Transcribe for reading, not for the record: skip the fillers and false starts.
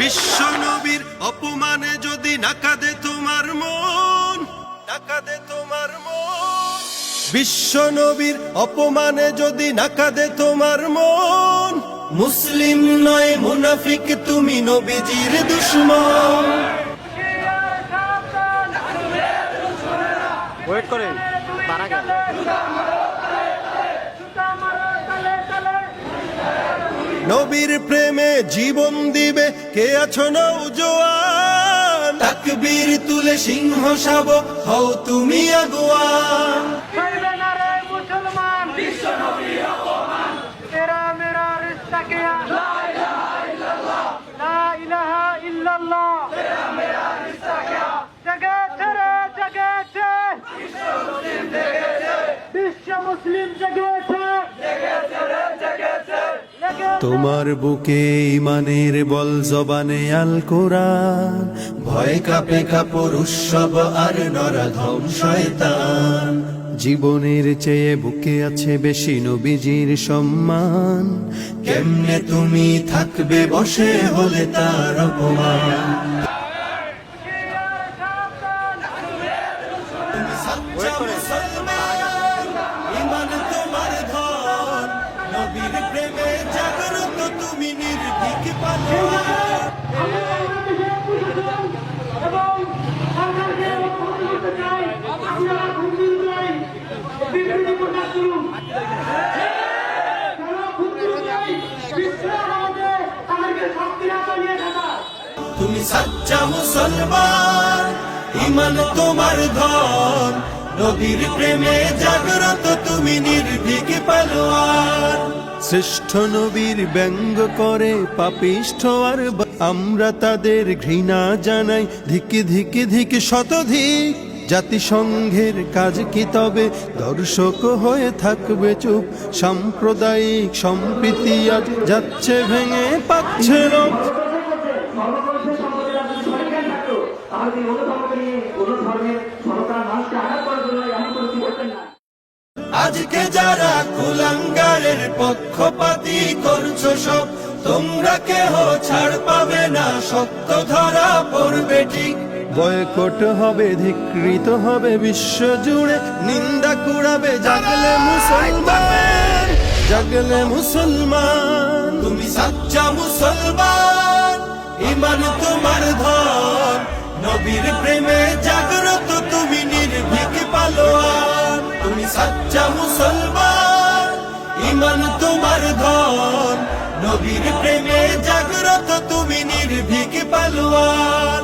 বিশ্ব নবীর অপমানে যদি নাকাদে তোমার মন, নাকাদে তোমার মন। বিশ্ব নবীর অপমানে যদি নাকাদে তোমার মন, মুসলিম নয় মুনাফিক তুমি নবীজির দুশমন। ওয়েট করেন তারা গেল। নবীর প্রেমে জীবন দিবে কে আছো নওজোয়ান, তাকবীর তুলে সিংহ শাবক হও তুমি আগুয়ান। मुसलमान विश्व नबी अपमान तेरा मेरा रिश्ता क्या ला इलाहा इल्लल्लाह तेरा मेरा रिश्ता क्या जगे रे जगे विश्व मुस्लिम जगे रे जगे তোমার বুকে ইমানের বল জবানে আল কোরআন, ভয় কাপে কাপড় উৎসব আর নরাধম শয়তান। জীবনের চেয়ে বুকে আছে বেশি নবীজির সম্মান, কেমনে তুমি থাকবে বসে হলে তার অপমান। ইমান তোমার ধন, নবীর প্রেমে জাগ্রত তুমি নির্ভীক পালোয়ান। তুমি সাচ্চা মুসলমান, ইমান তোমার ধন, নবীর প্রেমে জাগ্রত তুমি নির্ভীক পালোয়ান। শ্রেষ্ঠ নবীর ব্যঙ্গ করে পাপিষ্ঠ আর আমরা তাদের ঘৃণা জানাই ধিকি ধিকি ধিকি শতধিক। জাতিসংঘের কাজ কি তবে দর্শক হয়ে থাকবে চুপ, সাম্প্রদায়িক সম্প্রীতি আজ যাচ্ছে ভেঙে পাচ্ছে লোক। আজকে যারা কুলাঙ্গারের পক্ষপাতী করছো সব, তোমরা কেহ ছাড় পাবে না, সত্য ধরা পড়বে ঠিক। বয়কট হবে, ধিকৃত হবে বিশ্ব জুড়ে, নিন্দা কুড়াবে জাগলে মুসলমান, জাগলে মুসলমান। তুমি সাচ্চা মুসলমান, ইমান তোমার ধন, নবীর প্রেমে জাগ্রত তুমি নির্ভীক পালোয়ান। তুমি সাচ্চা মুসলমান, ইমান তোমার ধন, নবীর প্রেমে জাগ্রত তুমি নির্ভীক পালোয়ান।